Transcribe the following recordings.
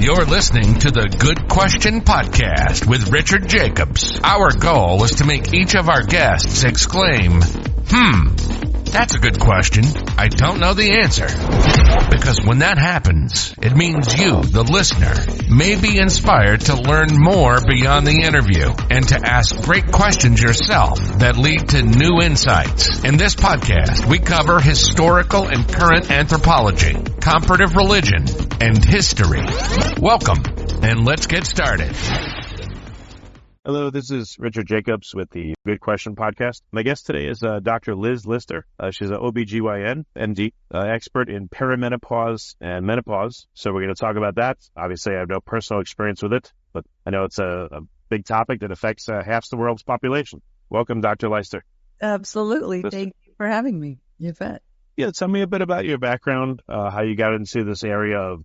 You're listening to the Good Question Podcast with Richard Jacobs. Our goal is to make each of our guests exclaim, that's a good question. I don't know the answer. Because when that happens, it means you, the listener, may be inspired to learn more beyond the interview and to ask great questions yourself that lead to new insights. In this podcast, we cover historical and current anthropology, comparative religion, and history. Welcome, and let's get started. Hello, this is Richard Jacobs with the Good Question Podcast. My guest today is Dr. Liz Lyster. She's an OBGYN, MD, expert in perimenopause and menopause. So we're going to talk about that. Obviously, I have no personal experience with it, but I know it's a big topic that affects half the world's population. Welcome, Dr. Lyster. Absolutely. Thank you for having me. You bet. Yeah, tell me a bit about your background, how you got into this area of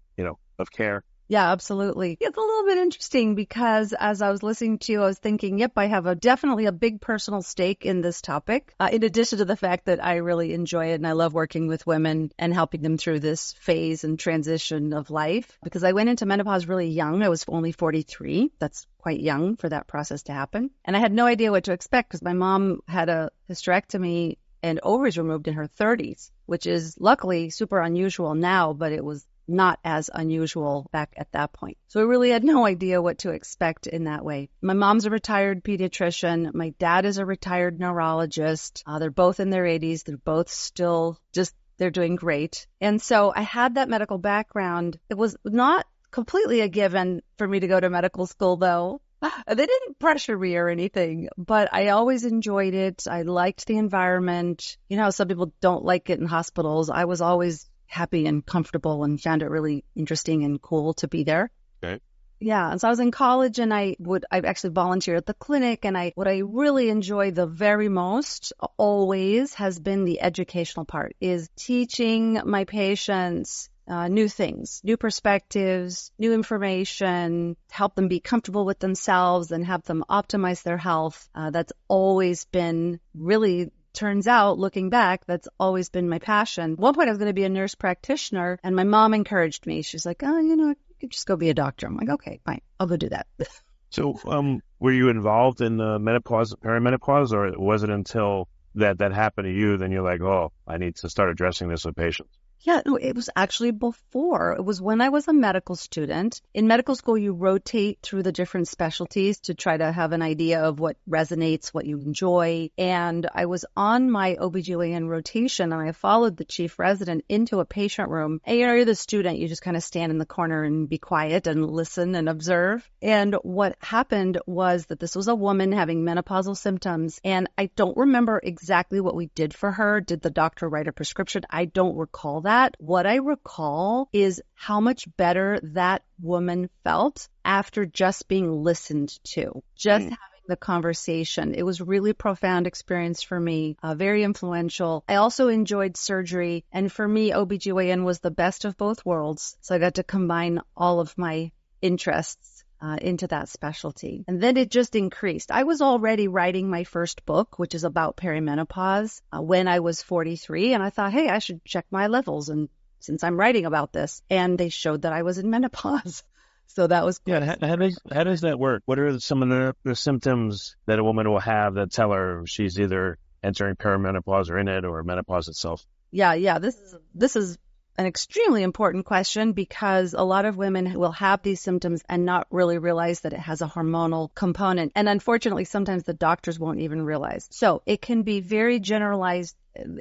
care. Yeah, absolutely. It's a little bit interesting because as I was listening to you, I was thinking, yep, I have definitely a big personal stake in this topic, in addition to the fact that I really enjoy it and I love working with women and helping them through this phase and transition of life. Because I went into menopause really young. I was only 43. That's quite young for that process to happen. And I had no idea what to expect because my mom had a hysterectomy and ovaries removed in her 30s, which is luckily super unusual now, but it was not as unusual back at that point. So I really had no idea what to expect in that way. My mom's a retired pediatrician. My dad is a retired neurologist. They're both in their 80s. They're both still they're doing great. And so I had that medical background. It was not completely a given for me to go to medical school, though. They didn't pressure me or anything, but I always enjoyed it. I liked the environment. You know how some people don't like it in hospitals. I was always happy and comfortable and found it really interesting and cool to be there. Okay. Yeah. And so I was in college and I actually volunteer at the clinic, and what I really enjoy the very most always has been the educational part, is teaching my patients new things, new perspectives, new information, help them be comfortable with themselves and have them optimize their health. That's always been really, turns out, looking back, that's always been my passion. At one point, I was going to be a nurse practitioner, and my mom encouraged me. She's like, you could just go be a doctor. I'm like, okay, fine, I'll go do that. So were you involved in menopause, perimenopause, or was it until that happened to you, then you're like, oh, I need to start addressing this with patients? Yeah, no, it was actually before. It was when I was a medical student. In medical school, you rotate through the different specialties to try to have an idea of what resonates, what you enjoy. And I was on my OBGYN rotation, and I followed the chief resident into a patient room. And you're the student, you just kind of stand in the corner and be quiet and listen and observe. And what happened was that this was a woman having menopausal symptoms, and I don't remember exactly what we did for her. Did the doctor write a prescription? I don't recall that. What I recall is how much better that woman felt after just being listened to, just having the conversation. It was a really profound experience for me, very influential. I also enjoyed surgery, and for me, OBGYN was the best of both worlds. So I got to combine all of my interests into that specialty. And then it just increased. I was already writing my first book, which is about perimenopause, when I was 43. And I thought, hey, I should check my levels. And since I'm writing about this, and they showed that I was in menopause. So that was cool. Yeah. How does that work? What are some of the symptoms that a woman will have that tell her she's either entering perimenopause or in it, or menopause itself? Yeah. This is an extremely important question, because a lot of women will have these symptoms and not really realize that it has a hormonal component. And unfortunately, sometimes the doctors won't even realize. So it can be very generalized,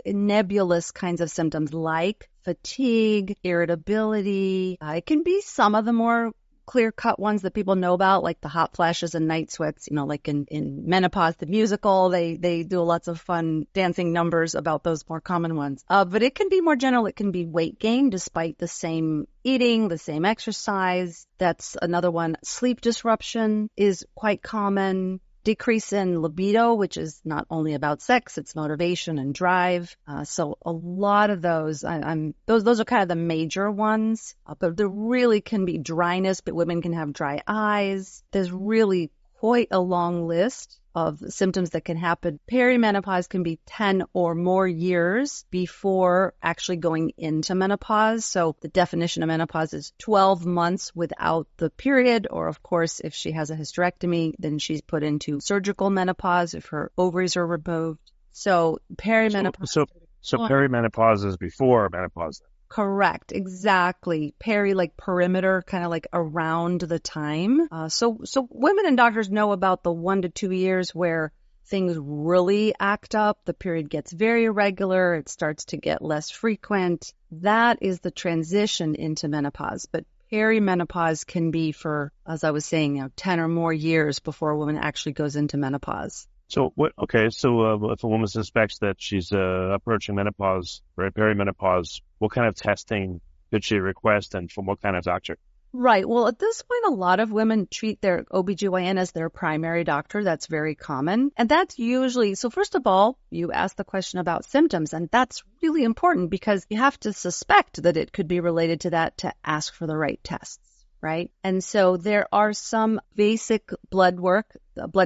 nebulous kinds of symptoms like fatigue, irritability. It can be some of the more clear-cut ones that people know about, like the hot flashes and night sweats, like in Menopause, the musical, they do lots of fun dancing numbers about those more common ones. But it can be more general. It can be weight gain despite the same eating, the same exercise. That's another one. Sleep disruption is quite common. Decrease in libido, which is not only about sex, it's motivation and drive. So a lot of those, those are kind of the major ones. But there really can be dryness, but women can have dry eyes. There's really quite a long list. of symptoms that can happen. Perimenopause can be 10 or more years before actually going into menopause. So the definition of menopause is 12 months without the period, or of course, if she has a hysterectomy, then she's put into surgical menopause if her ovaries are removed. So perimenopause. So perimenopause is before menopause. Correct. Exactly. Peri, like perimeter, kind of like around the time. So women and doctors know about the 1 to 2 years where things really act up. The period gets very irregular. It starts to get less frequent. That is the transition into menopause. But perimenopause can be for, as I was saying, 10 or more years before a woman actually goes into menopause. So if a woman suspects that she's approaching menopause or perimenopause, what kind of testing could she request and from what kind of doctor? Right. Well, at this point, a lot of women treat their OBGYN as their primary doctor. That's very common. And that's usually, so first of all, you ask the question about symptoms, and that's really important because you have to suspect that it could be related to that to ask for the right tests. Right? And so there are some basic blood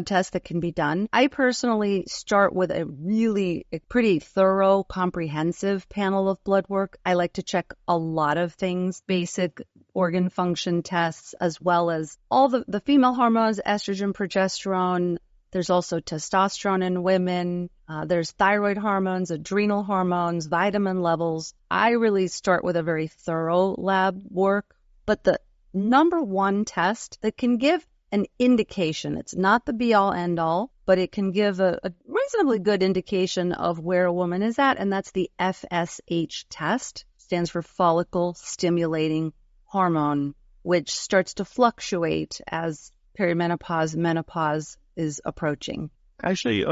tests that can be done. I personally start with a pretty thorough, comprehensive panel of blood work. I like to check a lot of things, basic organ function tests, as well as all the female hormones, estrogen, progesterone. There's also testosterone in women. There's thyroid hormones, adrenal hormones, vitamin levels. I really start with a very thorough lab work, but the number one test that can give an indication, it's not the be-all, end-all, but it can give a reasonably good indication of where a woman is at, and that's the FSH test. Stands for Follicle-Stimulating Hormone, which starts to fluctuate as perimenopause, menopause is approaching. Actually,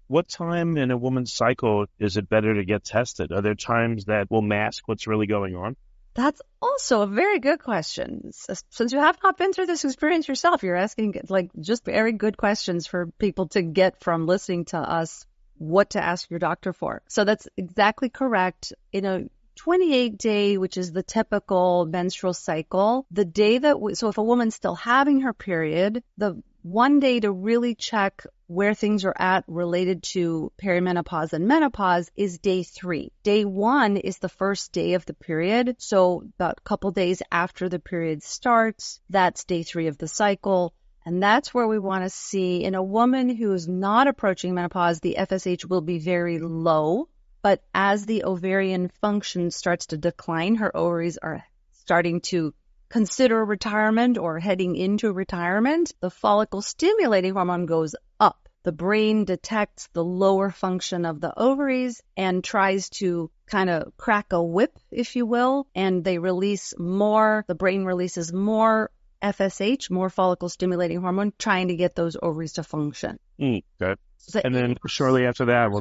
what time in a woman's cycle is it better to get tested? Are there times that will mask what's really going on? That's also a very good question. Since you have not been through this experience yourself, you're asking just very good questions for people to get from listening to us what to ask your doctor for. So that's exactly correct. In a 28-day, which is the typical menstrual cycle, the day so if a woman's still having her period, the one day to really check where things are at related to perimenopause and menopause is day 3. Day 1 is the first day of the period. So about a couple days after the period starts, that's day 3 of the cycle. And that's where we want to see in a woman who is not approaching menopause, the FSH will be very low. But as the ovarian function starts to decline, her ovaries are starting to consider retirement or heading into retirement, the follicle-stimulating hormone goes up. The brain detects the lower function of the ovaries and tries to kind of crack a whip, if you will, and they release more, the brain releases more FSH, more follicle-stimulating hormone, trying to get those ovaries to function. Good. And then shortly after that, will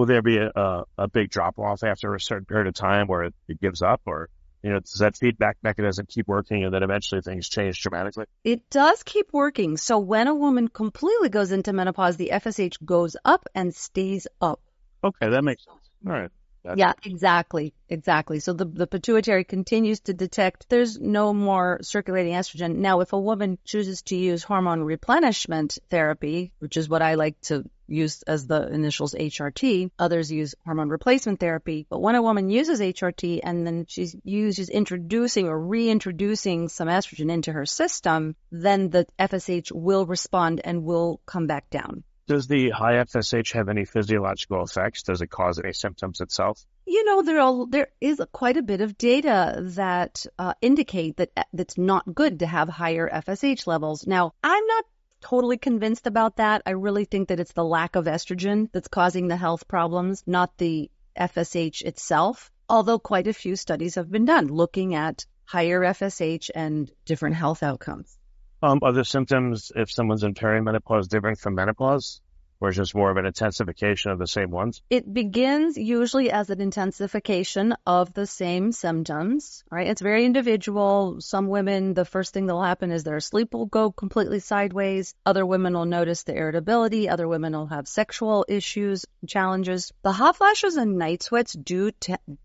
there be a big drop-off after a certain period of time where it gives up, or does that feedback mechanism keep working and then eventually things change dramatically? It does keep working. So when a woman completely goes into menopause, the FSH goes up and stays up. Okay, that makes sense. All right. Yeah, exactly. So the pituitary continues to detect there's no more circulating estrogen. Now, if a woman chooses to use hormone replenishment therapy, which is what I like to use as the initials HRT, others use hormone replacement therapy. But when a woman uses HRT and then she's introducing or reintroducing some estrogen into her system, then the FSH will respond and will come back down. Does the high FSH have any physiological effects? Does it cause any symptoms itself? There is quite a bit of data that indicate that it's not good to have higher FSH levels. Now, I'm not totally convinced about that. I really think that it's the lack of estrogen that's causing the health problems, not the FSH itself, although quite a few studies have been done looking at higher FSH and different health outcomes. Are the symptoms, if someone's in perimenopause, different from menopause? or is it just more of an intensification of the same ones? It begins usually as an intensification of the same symptoms, right? It's very individual. Some women, the first thing that'll happen is their sleep will go completely sideways. Other women will notice the irritability. Other women will have sexual issues, challenges. The hot flashes and night sweats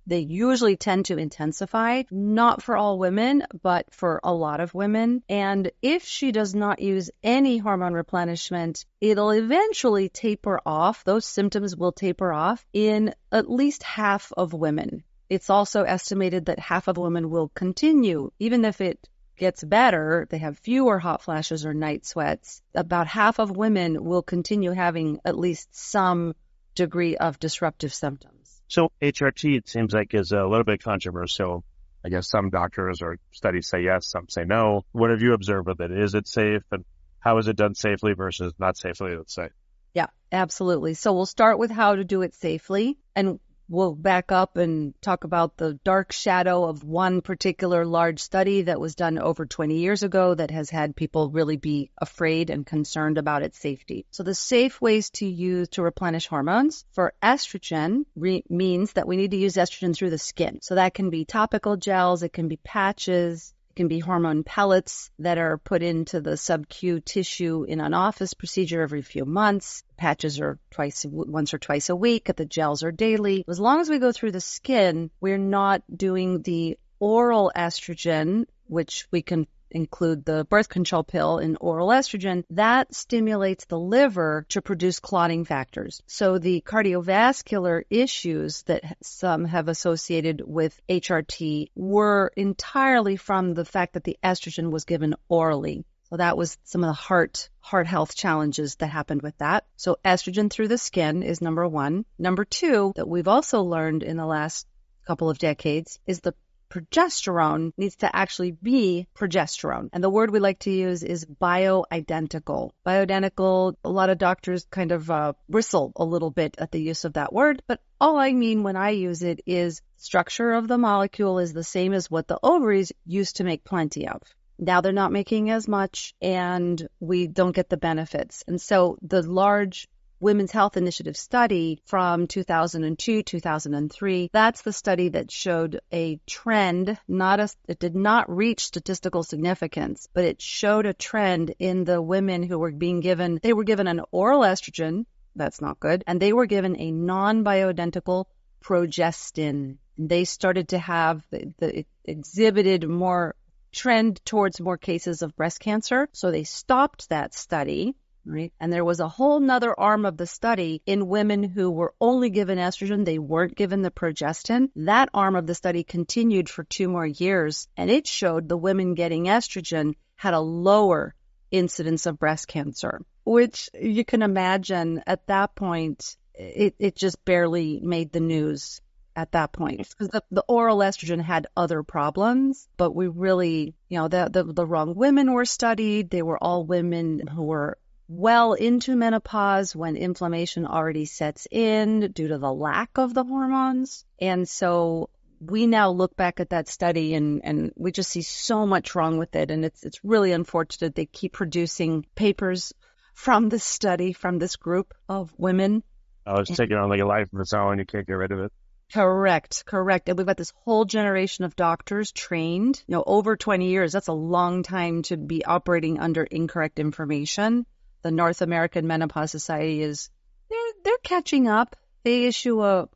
they usually tend to intensify, not for all women, but for a lot of women. And if she does not use any hormone replenishment, it'll eventually taper off. Those symptoms will taper off in at least half of women. It's also estimated that half of women will continue, even if it gets better, they have fewer hot flashes or night sweats. About half of women will continue having at least some degree of disruptive symptoms. So HRT, it seems like, is a little bit controversial. I guess some doctors or studies say yes, some say no. What have you observed with it? Is it safe, and how is it done safely versus not safely, let's say? Yeah, absolutely. So we'll start with how to do it safely, and we'll back up and talk about the dark shadow of one particular large study that was done over 20 years ago that has had people really be afraid and concerned about its safety. So the safe ways to use to replenish hormones for estrogen means that we need to use estrogen through the skin. So that can be topical gels, it can be patches, can be hormone pellets that are put into the sub-Q tissue in an office procedure every few months. Patches are once or twice a week. The gels are daily. As long as we go through the skin, we're not doing the oral estrogen, which we can include the birth control pill in oral estrogen. That stimulates the liver to produce clotting factors. So the cardiovascular issues that some have associated with HRT were entirely from the fact that the estrogen was given orally. So that was some of the heart health challenges that happened with that. So estrogen through the skin is number one. Number two, that we've also learned in the last couple of decades, is the progesterone needs to actually be progesterone. And the word we like to use is bioidentical. Bioidentical, a lot of doctors kind of bristle a little bit at the use of that word, but all I mean when I use it is structure of the molecule is the same as what the ovaries used to make plenty of. Now they're not making as much, and we don't get the benefits. And so the large Women's Health Initiative study from 2002, 2003, that's the study that showed a trend, it did not reach statistical significance, but it showed a trend in the women who were they were given an oral estrogen, that's not good, and they were given a non-bioidentical progestin. They started to have, it exhibited more trend towards more cases of breast cancer, so they stopped that study. Right. And there was a whole nother arm of the study in women who were only given estrogen. They weren't given the progestin. That arm of the study continued for 2 more years, and it showed the women getting estrogen had a lower incidence of breast cancer, which you can imagine at that point, it just barely made the news at that point, because the oral estrogen had other problems, but we really, the wrong women were studied. They were all women who were well into menopause when inflammation already sets in due to the lack of the hormones. And so we now look back at that study and we just see so much wrong with it. And it's really unfortunate they keep producing papers from this study, from this group of women. Oh, it's taking on like a life of its own. You can't get rid of it. Correct. And we've got this whole generation of doctors trained, over 20 years. That's a long time to be operating under incorrect information. The North American Menopause Society they're catching up. They issue a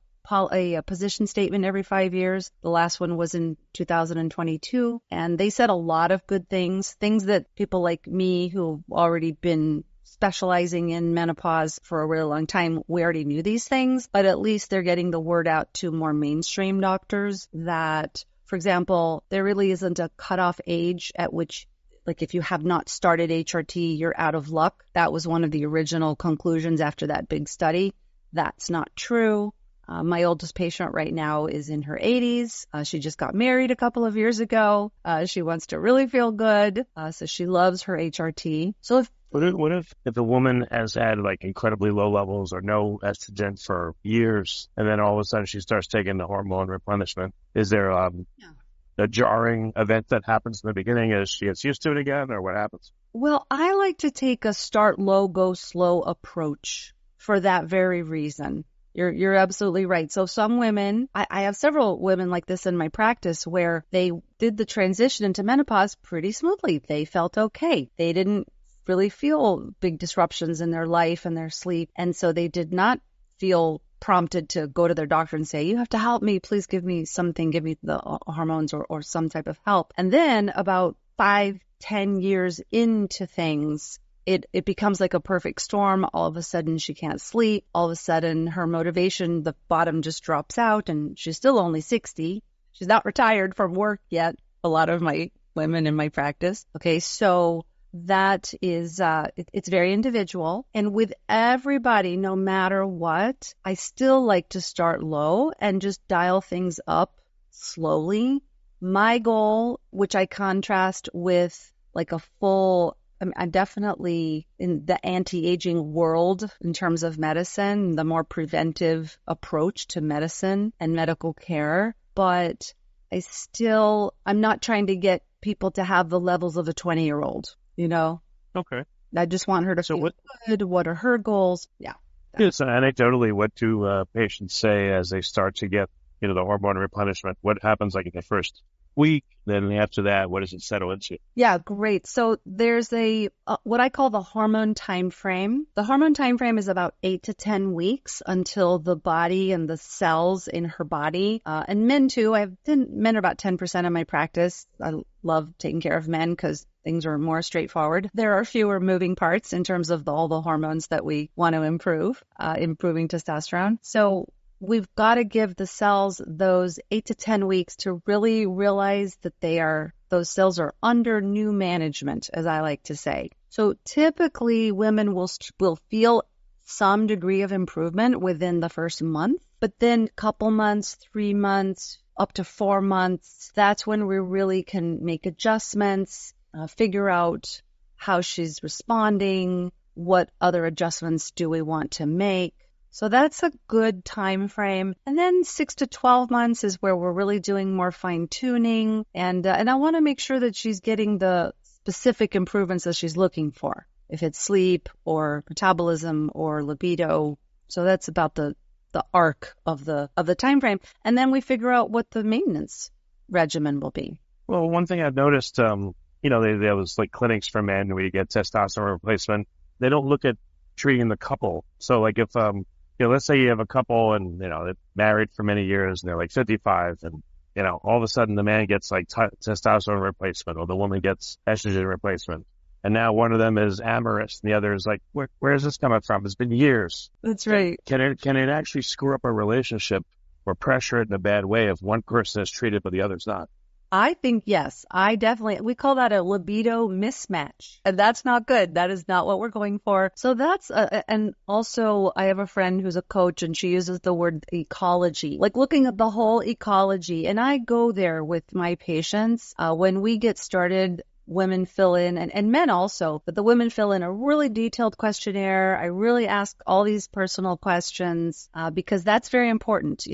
position statement every 5 years. The last one was in 2022, and they said a lot of good things that people like me who've already been specializing in menopause for a really long time, we already knew these things, but at least they're getting the word out to more mainstream doctors that, for example, there really isn't a cutoff age at which, like, if you have not started HRT, you're out of luck. That was one of the original conclusions after that big study. That's not true. My oldest patient right now is in her 80s. She just got married a couple of years ago. She wants to really feel good, so she loves her HRT. So What if a woman has had like incredibly low levels or no estrogen for years, and then all of a sudden she starts taking the hormone replenishment? Is there a jarring event that happens in the beginning as she gets used to it again, or what happens? Well, I like to take a start low, go slow approach for that very reason. You're absolutely right. So some women, I have several women like this in my practice where they did the transition into menopause pretty smoothly. They felt okay. They didn't really feel big disruptions in their life and their sleep. And so they did not feel prompted to go to their doctor and say, you have to help me, please give me something, give me the hormones or some type of help. And then about 5-10 years into things, it becomes like a perfect storm. All of a sudden she can't sleep. All of a sudden her motivation, the bottom just drops out, and she's still only 60. She's not retired from work yet. A lot of my women in my practice. Okay. So that is, it's very individual. And with everybody, no matter what, I still like to start low and just dial things up slowly. My goal, which I contrast with like a full, I'm definitely in the anti-aging world in terms of medicine, the more preventive approach to medicine and medical care. But I'm not trying to get people to have the levels of a 20-year-old, you know? Okay. I just want her to feel good. What are her goals? Yeah. So anecdotally, what do patients say as they start to get, the hormone replenishment? What happens like in the first week? Then after that, what does it settle into? Yeah, great. So there's what I call the hormone time frame. The hormone time frame is about 8 to 10 weeks until the body and the cells in her body, and men too. Men are about 10% of my practice. I love taking care of men because things are more straightforward. There are fewer moving parts in terms of all the hormones that we want to improve, improving testosterone. So we've got to give the cells those 8 to 10 weeks to really realize that those cells are under new management, as I like to say. So typically women will feel some degree of improvement within the first month, but then couple months, 3 months, up to 4 months, that's when we really can make adjustments, figure out how she's responding, what other adjustments do we want to make. So that's a good time frame. And then 6 to 12 months is where we're really doing more fine tuning. And I want to make sure that she's getting the specific improvements that she's looking for, if it's sleep or metabolism or libido. So that's about the arc of the time frame. And then we figure out what the maintenance regimen will be. Well, one thing I've noticed, there was like clinics for men where you get testosterone replacement. They don't look at treating the couple. So like if, let's say you have a couple and, they're married for many years and they're like 55 and, all of a sudden the man gets like testosterone replacement or the woman gets estrogen replacement. And now one of them is amorous and the other is like, where is this coming from? It's been years. That's right. Can it actually screw up a relationship or pressure it in a bad way if one person is treated but the other's not? I think yes. We call that a libido mismatch. And that's not good. That is not what we're going for. So and also I have a friend who's a coach and she uses the word ecology, like looking at the whole ecology. And I go there with my patients. When we get started, women fill in, and men also, but the women fill in a really detailed questionnaire. I really ask all these personal questions because that's very important,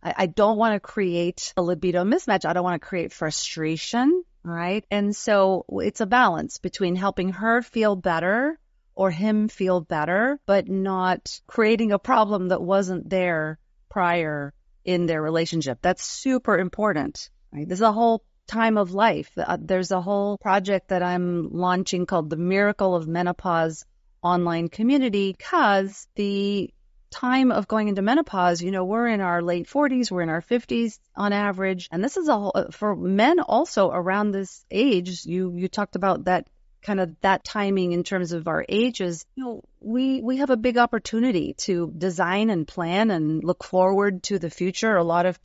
I don't want to create a libido mismatch. I don't want to create frustration, all right? And so it's a balance between helping her feel better or him feel better, but not creating a problem that wasn't there prior in their relationship. That's super important, right? This is a whole time of life. There's a whole project that I'm launching called the Miracle of Menopause online community because the time of going into menopause, we're in our late 40s, we're in our 50s on average. And this is for men also around this age. You talked about that kind of that timing in terms of our ages. We have a big opportunity to design and plan and look forward to the future. A lot of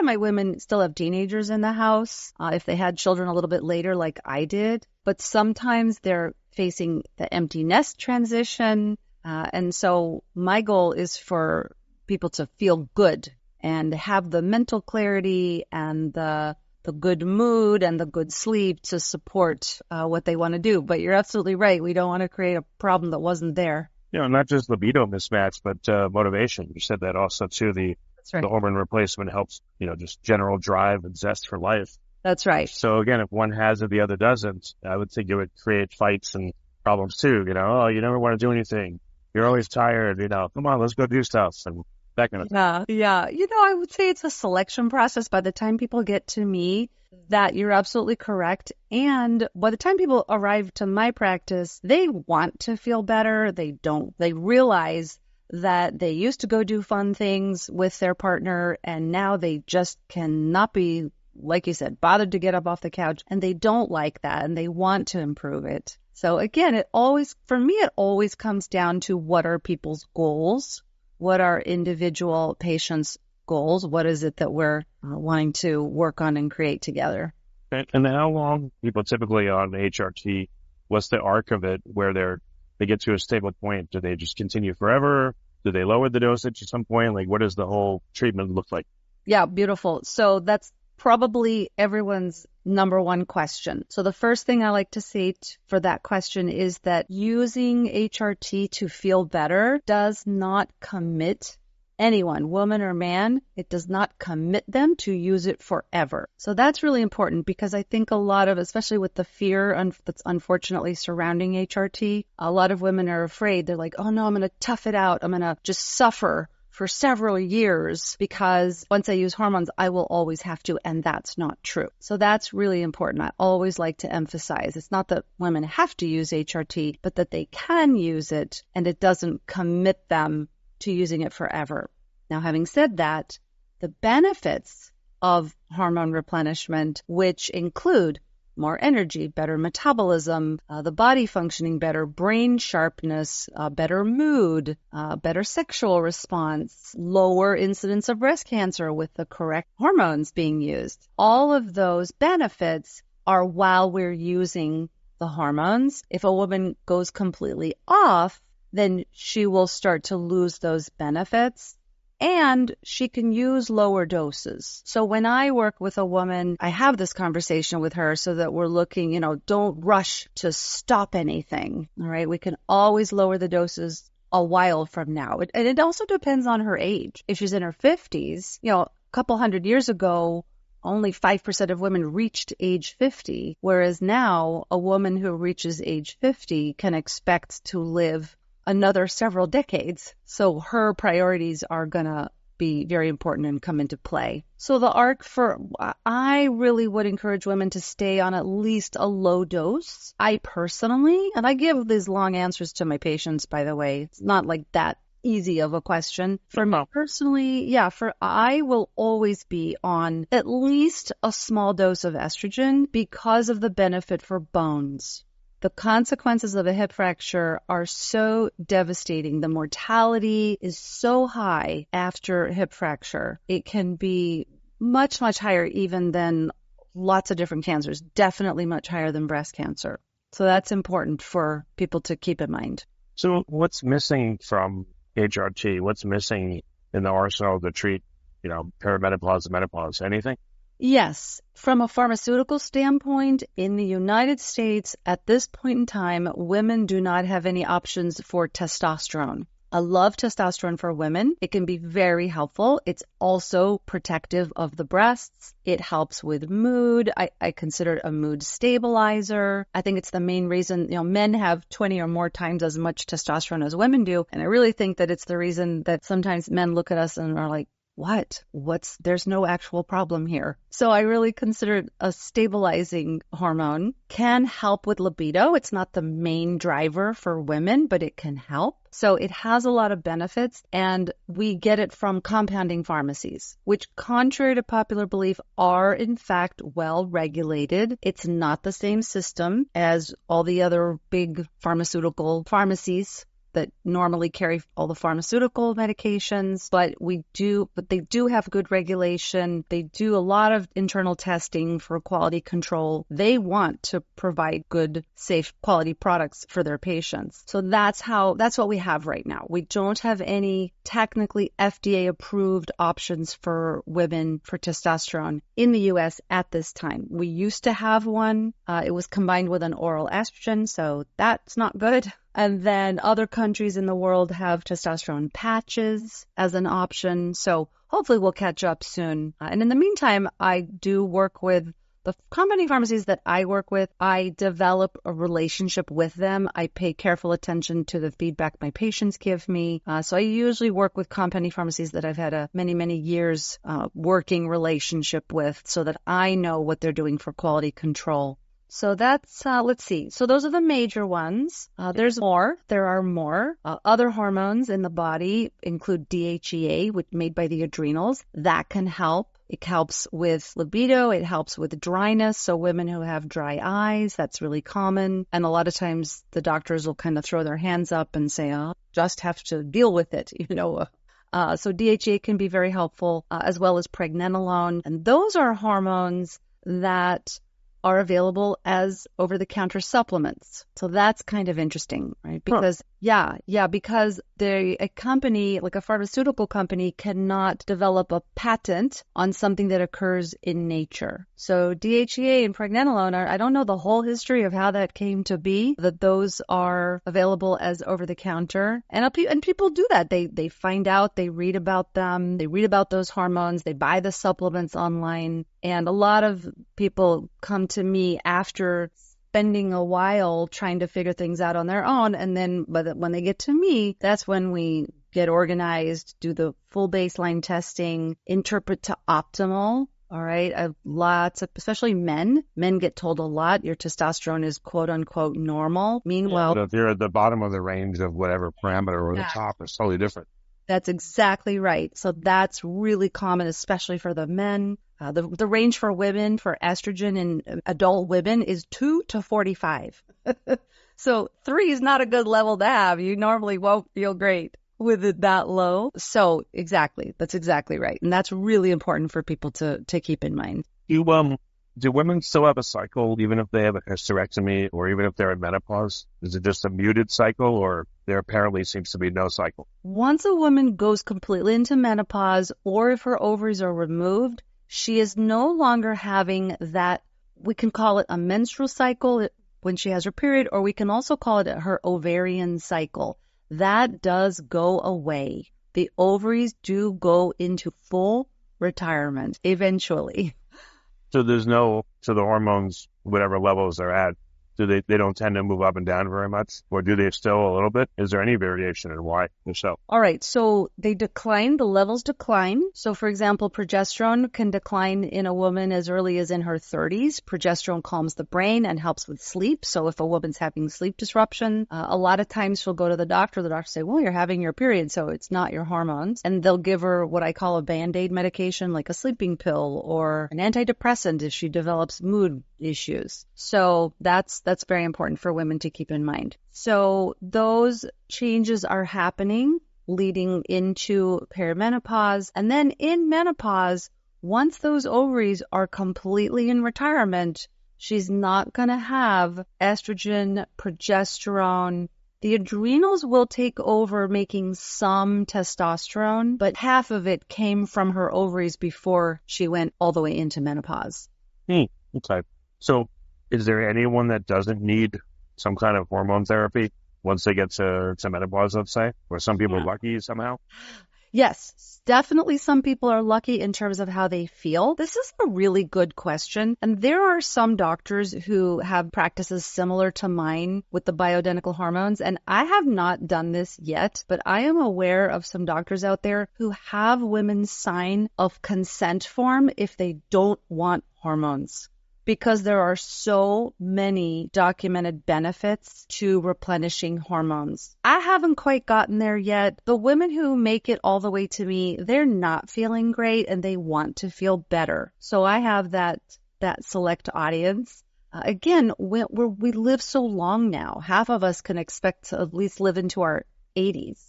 my women still have teenagers in the house, if they had children a little bit later like I did. But sometimes they're facing the empty nest transition. And so my goal is for people to feel good and have the mental clarity and the good mood and the good sleep to support what they want to do. But you're absolutely right. We don't want to create a problem that wasn't there. Not just libido mismatch, but motivation. You said that also too. That's right. The hormone replacement helps, just general drive and zest for life. That's right. So again, if one has it, the other doesn't, I would think it would create fights and problems too. You never want to do anything. you're always tired, come on, let's go do stuff. And that kind of thing. Yeah. I would say it's a selection process. By the time people get to me, that you're absolutely correct. And by the time people arrive to my practice, they want to feel better. They realize that they used to go do fun things with their partner, and now they just cannot be, like you said, bothered to get up off the couch, and they don't like that, and they want to improve it. So again, for me, it always comes down to what are people's goals? What are individual patients' goals? What is it that we're wanting to work on and create together? And how long people typically on HRT, what's the arc of it where they get to a stable point? Do they just continue forever? Do they lower the dosage at some point? Like, what does the whole treatment look like? Yeah, beautiful. So that's probably everyone's number one question. So the first thing I like to say for that question is that using HRT to feel better does not commit anyone, woman or man. It does not commit them to use it forever. So that's really important, because I think a lot of, especially with the fear that's unfortunately surrounding HRT, a lot of women are afraid. They're like, oh no, I'm going to tough it out. I'm going to just suffer for several years because once I use hormones, I will always have to. And that's not true. So that's really important. I always like to emphasize it's not that women have to use HRT, but that they can use it and it doesn't commit them to using it forever. Now, having said that, the benefits of hormone replenishment, which include more energy, better metabolism, the body functioning better, brain sharpness, better mood, better sexual response, lower incidence of breast cancer with the correct hormones being used. All of those benefits are while we're using the hormones. If a woman goes completely off, then she will start to lose those benefits. And she can use lower doses. So when I work with a woman, I have this conversation with her so that we're looking, don't rush to stop anything. All right. We can always lower the doses a while from now. And it also depends on her age. If she's in her 50s, a couple hundred years ago, only 5% of women reached age 50. Whereas now a woman who reaches age 50 can expect to live another several decades. So her priorities are going to be very important and come into play. So the arc I really would encourage women to stay on at least a low dose. I personally, and I give these long answers to my patients, by the way, it's not like that easy of a question. For me personally, I will always be on at least a small dose of estrogen because of the benefit for bones. The consequences of a hip fracture are so devastating. The mortality is so high after hip fracture. It can be much, much higher even than lots of different cancers, definitely much higher than breast cancer. So that's important for people to keep in mind. So what's missing from HRT? What's missing in the arsenal to treat, perimenopause and menopause? Anything? Yes. From a pharmaceutical standpoint, in the United States, at this point in time, women do not have any options for testosterone. I love testosterone for women. It can be very helpful. It's also protective of the breasts. It helps with mood. I consider it a mood stabilizer. I think it's the main reason, men have 20 or more times as much testosterone as women do. And I really think that it's the reason that sometimes men look at us and are like, there's no actual problem here. So I really consider it a stabilizing hormone. Can help with libido. It's not the main driver for women, but it can help. So it has a lot of benefits, and we get it from compounding pharmacies, which, contrary to popular belief, are in fact well regulated. It's not the same system as all the other big pharmaceutical pharmacies that normally carry all the pharmaceutical medications, but they do have good regulation. They do a lot of internal testing for quality control. They want to provide good, safe, quality products for their patients. So that's what we have right now. We don't have any technically FDA approved options for women for testosterone in the US at this time. We used to have one. It was combined with an oral estrogen, so that's not good. And then other countries in the world have testosterone patches as an option. So hopefully we'll catch up soon. And in the meantime, I do work with The company pharmacies that I work with, I develop a relationship with them. I pay careful attention to the feedback my patients give me. So I usually work with company pharmacies that I've had a many years working relationship with so that I know what they're doing for quality control. So that's, let's see. So those are the major ones. There's more. There are more. Other hormones in the body include DHEA, which made by the adrenals. That can help. It helps with libido. It helps with dryness. So women who have dry eyes, that's really common. And a lot of times the doctors will kind of throw their hands up and say, oh, just have to deal with it, So DHEA can be very helpful, as well as pregnenolone. And those are hormones that are available as over-the-counter supplements. So that's kind of interesting, right? Because, because a company, like a pharmaceutical company, cannot develop a patent on something that occurs in nature. So DHEA and pregnenolone I don't know the whole history of how that came to be, that those are available as over-the-counter. And people do that. They find out, they read about them, they read about those hormones, they buy the supplements online. And a lot of people come to me after spending a while trying to figure things out on their own. And then when they get to me, that's when we get organized, do the full baseline testing, interpret to optimal. All right. Especially men get told a lot, your testosterone is quote unquote normal. Meanwhile, if you're at the bottom of the range of whatever parameter or the top, it's totally different. That's exactly right. So that's really common, especially for the men. The range for women, for estrogen in adult women, is 2 to 45. So 3 is not a good level to have. You normally won't feel great with it that low. So exactly, that's exactly right. And that's really important for people to keep in mind. Do women still have a cycle, even if they have a hysterectomy or even if they're in menopause? Is it just a muted cycle, or there apparently seems to be no cycle? Once a woman goes completely into menopause, or if her ovaries are removed, she is no longer having that. We can call it a menstrual cycle when she has her period, or we can also call it her ovarian cycle. That does go away. The ovaries do go into full retirement eventually. So the hormones, whatever levels they're at, they don't tend to move up and down very much, or do they still a little bit? Is there any variation in why? If so? All right. So they decline, the levels decline. So for example, progesterone can decline in a woman as early as in her 30s. Progesterone calms the brain and helps with sleep. So if a woman's having sleep disruption, a lot of times she'll go to the doctor. The doctor say, well, you're having your period, so it's not your hormones. And they'll give her what I call a Band-Aid medication, like a sleeping pill or an antidepressant if she develops mood issues. So that's very important for women to keep in mind. So those changes are happening leading into perimenopause. And then in menopause, once those ovaries are completely in retirement, she's not going to have estrogen, progesterone. The adrenals will take over making some testosterone, but half of it came from her ovaries before she went all the way into menopause. Okay. So is there anyone that doesn't need some kind of hormone therapy once they get to menopause, let's say? Or some people are lucky somehow? Yes, definitely some people are lucky in terms of how they feel. This is a really good question. And there are some doctors who have practices similar to mine with the bioidentical hormones. And I have not done this yet, but I am aware of some doctors out there who have women sign a consent form if they don't want hormones, because there are so many documented benefits to replenishing hormones. I haven't quite gotten there yet. The women who make it all the way to me, they're not feeling great and they want to feel better. So I have that select audience. Again, we live so long now. Half of us can expect to at least live into our 80s.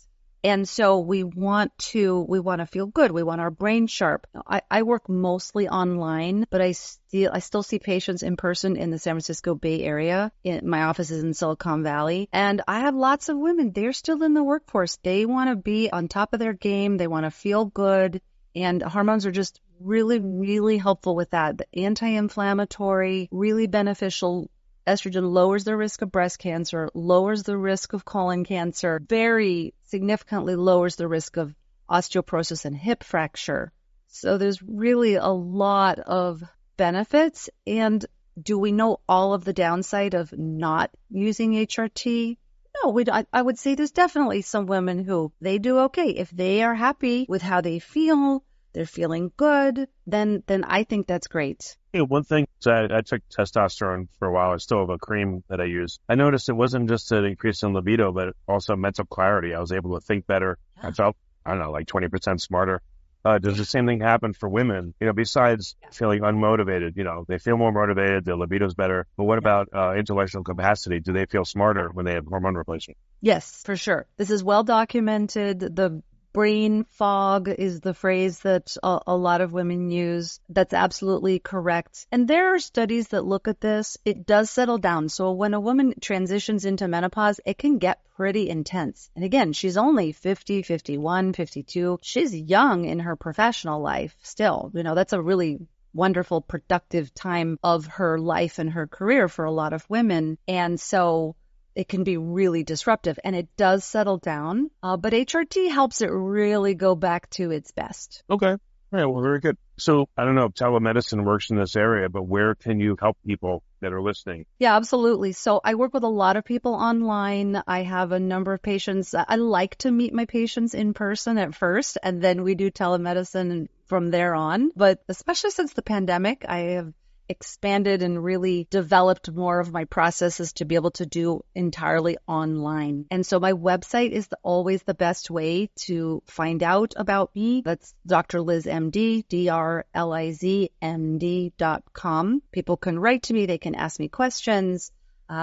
And so we want to feel good. We want our brain sharp. I work mostly online, but I still see patients in person in the San Francisco Bay Area. My office is in Silicon Valley. And I have lots of women. They're still in the workforce. They want to be on top of their game. They want to feel good. And hormones are just really, really helpful with that. The anti-inflammatory, really beneficial. Estrogen lowers the risk of breast cancer, lowers the risk of colon cancer, very significantly lowers the risk of osteoporosis and hip fracture. So there's really a lot of benefits. And do we know all of the downside of not using HRT? No, I would say there's definitely some women who they do okay. If they are happy with how they feel, they're feeling good, then I think that's great. Hey, one thing, so I took testosterone for a while. I still have a cream that I use. I noticed it wasn't just an increase in libido, but also mental clarity. I was able to think better. Yeah. I felt, I don't know, like 20% smarter. Does the same thing happen for women? Besides feeling unmotivated, they feel more motivated, their libido's better. But what about intellectual capacity? Do they feel smarter when they have hormone replacement? Yes, for sure. This is well documented. The brain fog is the phrase that a lot of women use. That's absolutely correct. And there are studies that look at this. It does settle down. So when a woman transitions into menopause, it can get pretty intense. And again, she's only 50, 51, 52. She's young in her professional life still. That's a really wonderful, productive time of her life and her career for a lot of women. And so it can be really disruptive, and it does settle down. But HRT helps it really go back to its best. Okay. All right. Well, very good. So I don't know if telemedicine works in this area, but where can you help people that are listening? Yeah, absolutely. So I work with a lot of people online. I have a number of patients. I like to meet my patients in person at first, and then we do telemedicine from there on. But especially since the pandemic, I have expanded and really developed more of my processes to be able to do entirely online. And so my website is always the best way to find out about me. That's Dr. Liz MD, drlizmd.com. People can write to me. They can ask me questions.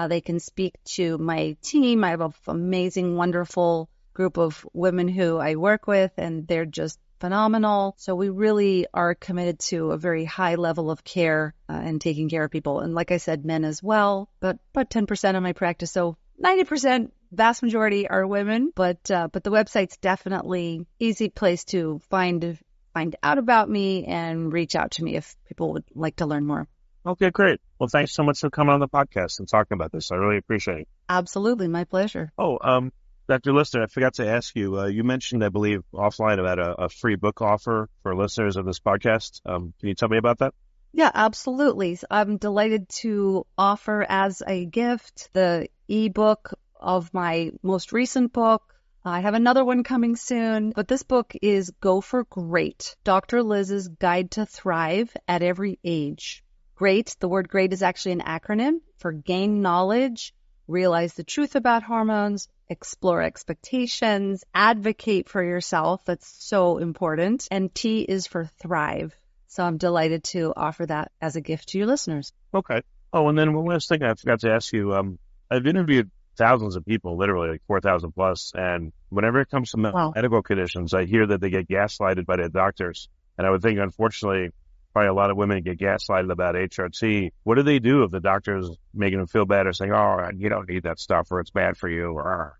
They can speak to my team. I have an amazing, wonderful group of women who I work with, and they're just phenomenal. So we really are committed to a very high level of care and taking care of people. And like I said, men as well, but about 10% of my practice. So 90%, vast majority are women, but the website's definitely easy place to find out about me and reach out to me if people would like to learn more. Okay, great. Well, thanks so much for coming on the podcast and talking about this. I really appreciate it. Absolutely. My pleasure. Dr. Lyster, I forgot to ask you, you mentioned, I believe, offline about a free book offer for listeners of this podcast. Can you tell me about that? Yeah, absolutely. I'm delighted to offer as a gift the ebook of my most recent book. I have another one coming soon, but this book is Go for Great, Dr. Liz's Guide to Thrive at Every Age. GREAT, the word GREAT is actually an acronym for gain knowledge, realize the truth about hormones, explore expectations, advocate for yourself. That's so important. And T is for thrive. So I'm delighted to offer that as a gift to your listeners. Okay. Oh, and then one last thing I forgot to ask you. I've interviewed thousands of people, literally like 4,000 plus. And whenever it comes to medical conditions, I hear that they get gaslighted by their doctors. And I would think, unfortunately, probably a lot of women get gaslighted about HRT. What do they do if the doctor's making them feel bad or saying, oh, you don't need that stuff or it's bad for you? Or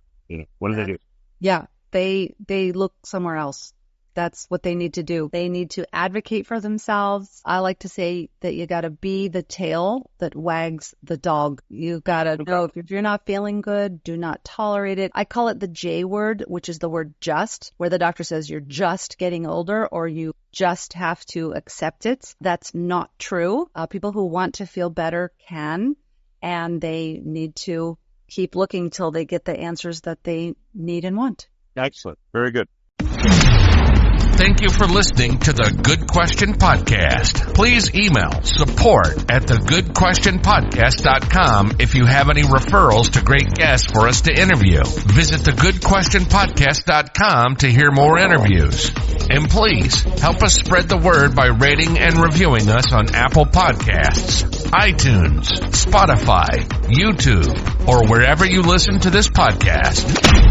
what do they do? Yeah, they look somewhere else. That's what they need to do. They need to advocate for themselves. I like to say that you got to be the tail that wags the dog. You got to know if you're not feeling good, do not tolerate it. I call it the J word, which is the word just, where the doctor says you're just getting older or you just have to accept it. That's not true. People who want to feel better can, and they need to keep looking till they get the answers that they need and want. Excellent. Very good. Thank you for listening to the Good Question Podcast. Please email support@thegoodquestionpodcast.com if you have any referrals to great guests for us to interview. Visit thegoodquestionpodcast.com to hear more interviews. And please help us spread the word by rating and reviewing us on Apple Podcasts, iTunes, Spotify, YouTube, or wherever you listen to this podcast.